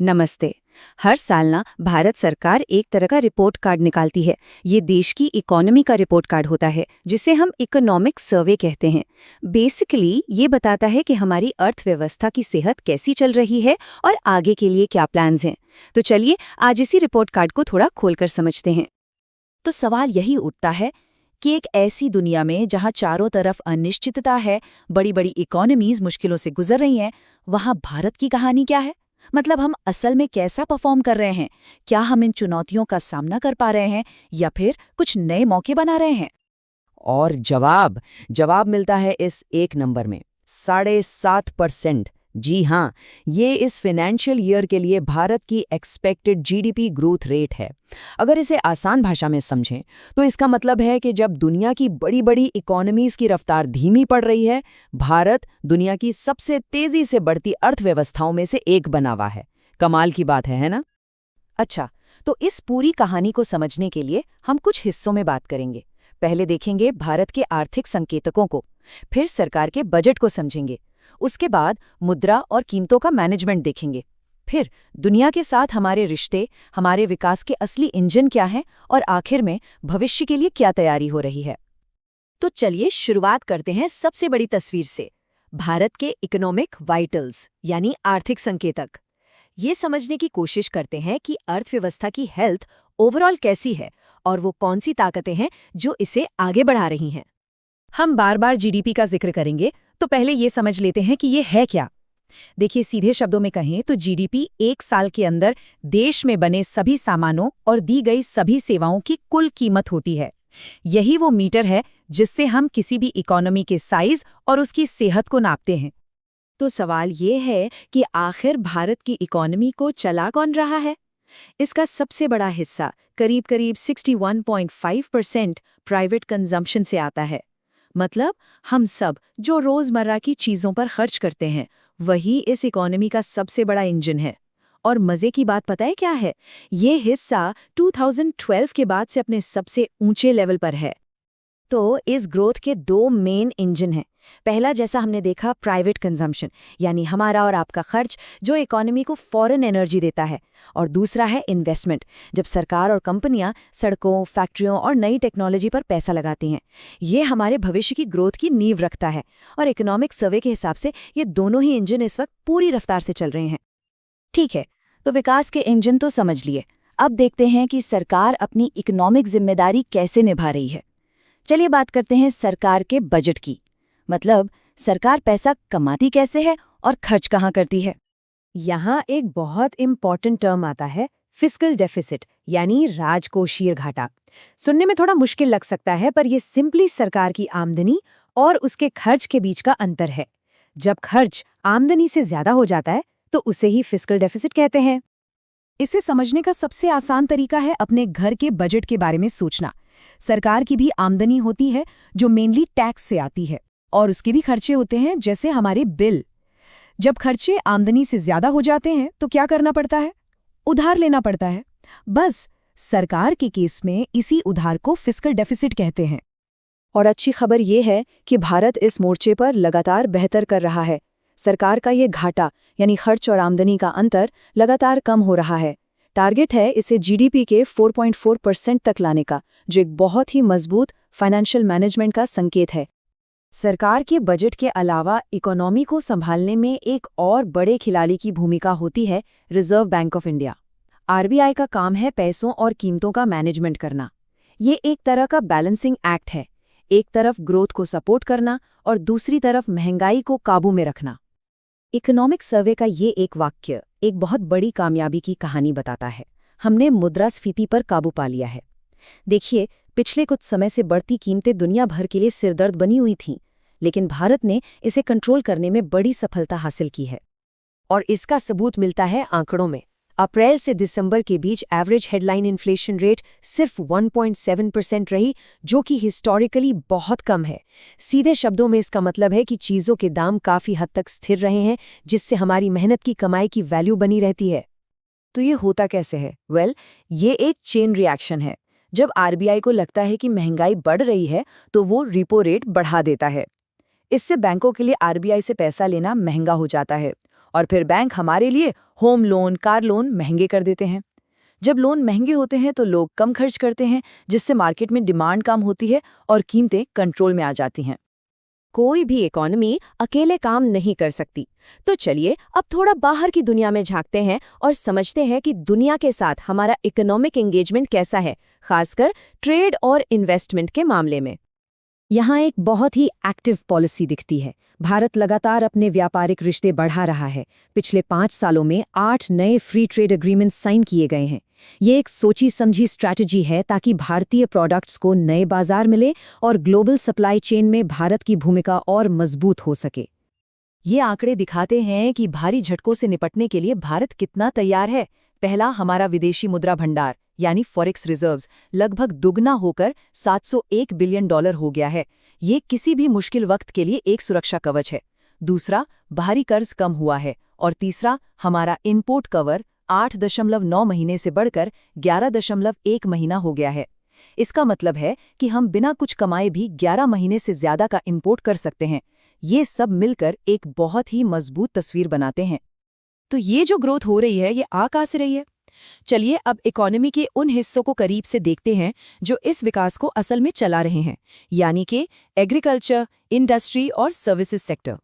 नमस्ते। हर साल ना भारत सरकार एक तरह का रिपोर्ट कार्ड निकालती है। ये देश की इकोनॉमी का रिपोर्ट कार्ड होता है, जिसे हम इकोनॉमिक सर्वे कहते हैं। बेसिकली ये बताता है कि हमारी अर्थव्यवस्था की सेहत कैसी चल रही है और आगे के लिए क्या प्लान्स हैं। तो चलिए आज इसी रिपोर्ट कार्ड को थोड़ा खोलकर समझते हैं। तो सवाल यही उठता है कि एक ऐसी दुनिया में जहां चारों तरफ अनिश्चितता है, बड़ी बड़ी इकोनॉमीज मुश्किलों से गुजर रही हैं, वहां भारत की कहानी क्या है? मतलब हम असल में कैसा परफॉर्म कर रहे हैं? क्या हम इन चुनौतियों का सामना कर पा रहे हैं या फिर कुछ नए मौके बना रहे हैं? और जवाब जवाब मिलता है इस एक नंबर में, 7.5%। जी हाँ, ये इस फाइनेंशियल ईयर के लिए भारत की एक्सपेक्टेड जीडीपी ग्रोथ रेट है। अगर इसे आसान भाषा में समझें तो इसका मतलब है कि जब दुनिया की बड़ी बड़ी इकोनॉमीज की रफ्तार धीमी पड़ रही है, भारत दुनिया की सबसे तेजी से बढ़ती अर्थव्यवस्थाओं में से एक बना हुआ है। कमाल की बात है ना? अच्छा, तो इस पूरी कहानी को समझने के लिए हम कुछ हिस्सों में बात करेंगे। पहले देखेंगे भारत के आर्थिक संकेतकों को, फिर सरकार के बजट को समझेंगे, उसके बाद मुद्रा और कीमतों का मैनेजमेंट देखेंगे, फिर दुनिया के साथ हमारे रिश्ते, हमारे विकास के असली इंजन क्या हैं और आखिर में भविष्य के लिए क्या तैयारी हो रही है। तो चलिए शुरुआत करते हैं सबसे बड़ी तस्वीर से, भारत के इकोनॉमिक वाइटल्स यानी आर्थिक संकेतक। ये समझने की कोशिश करते हैं कि अर्थव्यवस्था की हेल्थ ओवरऑल कैसी है और वो कौन सी ताकतें हैं जो इसे आगे बढ़ा रही हैं। हम बार बार जीडीपी का जिक्र करेंगे, तो पहले ये समझ लेते हैं कि ये है क्या। देखिए, सीधे शब्दों में कहें तो जीडीपी एक साल के अंदर देश में बने सभी सामानों और दी गई सभी सेवाओं की कुल कीमत होती है। यही वो मीटर है जिससे हम किसी भी इकोनॉमी के साइज और उसकी सेहत को नापते हैं। तो सवाल ये है कि आखिर भारत की इकोनॉमी को चला कौन रहा है? इसका सबसे बड़ा हिस्सा करीब करीब 61.5% प्राइवेट कंजम्पशन से आता है। मतलब हम सब जो रोजमर्रा की चीजों पर खर्च करते हैं, वही इस इकोनॉमी का सबसे बड़ा इंजन है। और मजे की बात पता है क्या है? ये हिस्सा 2012 के बाद से अपने सबसे ऊंचे लेवल पर है। तो इस ग्रोथ के दो मेन इंजन हैं। पहला, जैसा हमने देखा, प्राइवेट कंजम्पशन यानी हमारा और आपका खर्च जो इकोनॉमी को फॉरेन एनर्जी देता है। और दूसरा है इन्वेस्टमेंट, जब सरकार और कंपनियां सड़कों, फैक्ट्रियों और नई टेक्नोलॉजी पर पैसा लगाती हैं। ये हमारे भविष्य की ग्रोथ की नींव रखता है और इकोनॉमिक सर्वे के हिसाब से ये दोनों ही इंजन इस वक्त पूरी रफ्तार से चल रहे हैं। ठीक है, तो विकास के इंजन तो समझ लिए। अब देखते हैं कि सरकार अपनी इकोनॉमिक जिम्मेदारी कैसे निभा रही है। चलिए बात करते हैं सरकार के बजट की। मतलब सरकार पैसा कमाती कैसे है और खर्च कहाँ करती है। यहाँ एक बहुत इम्पॉर्टेंट टर्म आता है, फिस्कल डेफिसिट यानी राजकोषीय घाटा। सुनने में थोड़ा मुश्किल लग सकता है, पर यह सिंपली सरकार की आमदनी और उसके खर्च के बीच का अंतर है। जब खर्च आमदनी से ज्यादा हो जाता है तो उसे ही फिस्कल डेफिसिट कहते हैं। इसे समझने का सबसे आसान तरीका है अपने घर के बजट के बारे में सोचना। सरकार की भी आमदनी होती है जो मेनली टैक्स से आती है, और उसके भी खर्चे होते हैं जैसे हमारे बिल। जब खर्चे आमदनी से ज्यादा हो जाते हैं तो क्या करना पड़ता है? उधार लेना पड़ता है। बस सरकार के केस में इसी उधार को फिस्कल डेफिसिट कहते हैं। और अच्छी खबर ये है कि भारत इस मोर्चे पर लगातार बेहतर कर रहा है। सरकार का ये घाटा यानी खर्च और आमदनी का अंतर लगातार कम हो रहा है। टारगेट है इसे जीडीपी के 4.4% तक लाने का, जो एक बहुत ही मजबूत फाइनेंशियल मैनेजमेंट का संकेत है। सरकार के बजट के अलावा इकोनॉमी को संभालने में एक और बड़े खिलाड़ी की भूमिका होती है, reserve bank of India. RBI का काम है पैसों और कीमतों का मैनेजमेंट करना। ये एक तरह का बैलेंसिंग एक्ट है, एक तरफ ग्रोथ को सपोर्ट करना और दूसरी तरफ महंगाई को काबू में रखना। इकोनॉमिक सर्वे का ये एक वाक्य एक बहुत बड़ी कामयाबी की कहानी बताता है। हमने मुद्रास्फीति पर काबू पा लिया है। देखिए, पिछले कुछ समय से बढ़ती कीमतें दुनिया भर के लिए सिरदर्द बनी हुई थीं, लेकिन भारत ने इसे कंट्रोल करने में बड़ी सफलता हासिल की है। और इसका सबूत मिलता है आंकड़ों में। अप्रैल से दिसंबर के बीच एवरेज हेडलाइन इन्फ्लेशन रेट सिर्फ 1.7% रही, जो कि हिस्टोरिकली बहुत कम है। सीधे शब्दों में इसका मतलब है कि चीज़ों के दाम काफ़ी हद तक स्थिर रहे हैं, जिससे हमारी मेहनत की कमाई की वैल्यू बनी रहती है। तो ये होता कैसे है? ये एक चेन रिएक्शन है। जब आरबीआई को लगता है कि महंगाई बढ़ रही है, तो वो रिपो रेट बढ़ा देता है। इससे बैंकों के लिए आरबीआई से पैसा लेना महंगा हो जाता है और फिर बैंक हमारे लिए होम लोन, कार लोन महंगे कर देते हैं। जब लोन महंगे होते हैं तो लोग कम खर्च करते हैं, जिससे मार्केट में डिमांड कम होती है और कीमतें कंट्रोल में आ जाती हैं। कोई भी इकोनॉमी अकेले काम नहीं कर सकती। तो चलिए अब थोड़ा बाहर की दुनिया में झांकते हैं और समझते हैं कि दुनिया के साथ हमारा इकोनॉमिक एंगेजमेंट कैसा है, खासकर ट्रेड और इन्वेस्टमेंट के मामले में। यहाँ एक बहुत ही एक्टिव पॉलिसी दिखती है। भारत लगातार अपने व्यापारिक रिश्ते बढ़ा रहा है। पिछले 5 सालों में 8 नए फ्री ट्रेड एग्रीमेंट साइन किए गए हैं। ये एक सोची समझी स्ट्रैटेजी है ताकि भारतीय प्रोडक्ट्स को नए बाजार मिले और ग्लोबल सप्लाई चेन में भारत की भूमिका और मजबूत हो सके। ये आंकड़े दिखाते हैं कि भारी झटकों से निपटने के लिए भारत कितना तैयार है। पहला, हमारा विदेशी मुद्रा भंडार यानी फॉरेक्स रिजर्व्स लगभग दुगना होकर $701 बिलियन हो गया है। ये किसी भी मुश्किल वक्त के लिए एक सुरक्षा कवच है। दूसरा, बाहरी कर्ज कम हुआ है। और तीसरा, हमारा इम्पोर्ट कवर 8.9 महीने से बढ़कर 11.1 महीना हो गया है। इसका मतलब है कि हम बिना कुछ कमाए भी 11 महीने से ज्यादा का इम्पोर्ट कर सकते हैं। ये सब मिलकर एक बहुत ही मजबूत तस्वीर बनाते हैं। तो ये जो ग्रोथ हो रही है, ये आ कहाँ से रही है? चलिए अब इकोनॉमी के उन हिस्सों को करीब से देखते हैं जो इस विकास को असल में चला रहे हैं, यानी कि एग्रीकल्चर, इंडस्ट्री और सर्विसेज सेक्टर।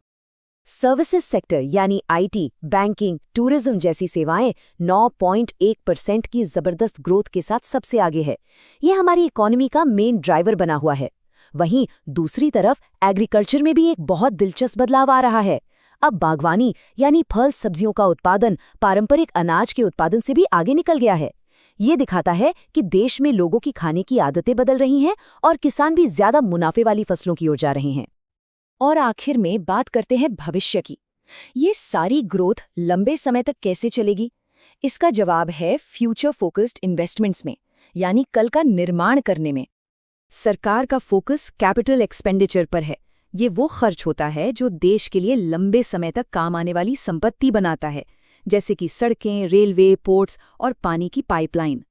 सर्विसेज सेक्टर यानी आईटी, बैंकिंग, टूरिज्म जैसी सेवाएं 9.1% की जबरदस्त ग्रोथ के साथ सबसे आगे है। ये हमारी इकोनॉमी का मेन ड्राइवर बना हुआ है। वहीं दूसरी तरफ एग्रीकल्चर में भी एक बहुत दिलचस्प बदलाव आ रहा है। अब बागवानी यानी फल सब्जियों का उत्पादन पारंपरिक अनाज के उत्पादन से भी आगे निकल गया है। ये दिखाता है कि देश में लोगों की खाने की आदतें बदल रही हैं और किसान भी ज्यादा मुनाफे वाली फसलों की ओर जा रहे हैं। और आखिर में बात करते हैं भविष्य की। ये सारी ग्रोथ लंबे समय तक कैसे चलेगी? इसका जवाब है फ्यूचर फोकस्ड इन्वेस्टमेंट्स में, यानी कल का निर्माण करने में। सरकार का फोकस कैपिटल एक्सपेंडिचर पर है। ये वो खर्च होता है जो देश के लिए लंबे समय तक काम आने वाली संपत्ति बनाता है, जैसे कि सड़कें, रेलवे, पोर्ट्स और पानी की पाइपलाइन।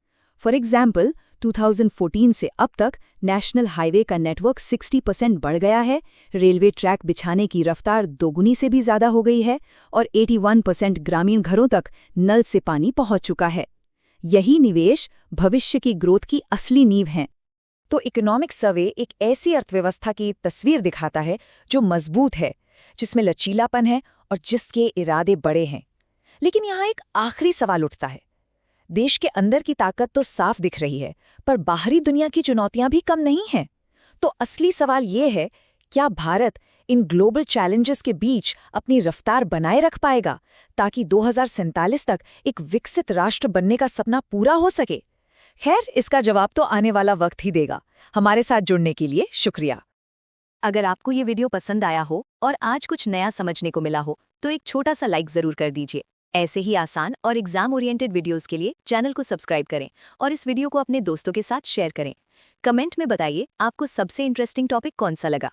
फॉर एग्जाम्पल, 2014 से अब तक नेशनल हाईवे का नेटवर्क 60% बढ़ गया है, रेलवे ट्रैक बिछाने की रफ्तार दोगुनी से भी ज़्यादा हो गई है और 81% ग्रामीण घरों तक नल से पानी पहुंच चुका है। यही निवेश भविष्य की ग्रोथ की असली नींव हैं। तो इकोनॉमिक सर्वे एक ऐसी अर्थव्यवस्था की तस्वीर दिखाता है जो मजबूत है, जिसमें लचीलापन है और जिसके इरादे बड़े हैं। लेकिन यहाँ एक आखिरी सवाल उठता है। देश के अंदर की ताकत तो साफ दिख रही है, पर बाहरी दुनिया की चुनौतियां भी कम नहीं हैं। तो असली सवाल ये है, क्या भारत इन ग्लोबल चैलेंजेस के बीच अपनी रफ्तार बनाए रख पाएगा ताकि 2047 तक एक विकसित राष्ट्र बनने का सपना पूरा हो सके? खैर, इसका जवाब तो आने वाला वक्त ही देगा। हमारे साथ जुड़ने के लिए शुक्रिया। अगर आपको ये वीडियो पसंद आया हो और आज कुछ नया समझने को मिला हो तो एक छोटा सा लाइक जरूर कर दीजिए। ऐसे ही आसान और एग्जाम ओरिएंटेड वीडियोस के लिए चैनल को सब्सक्राइब करें और इस वीडियो को अपने दोस्तों के साथ शेयर करें। कमेंट में बताइए आपको सबसे इंटरेस्टिंग टॉपिक कौन सा लगा।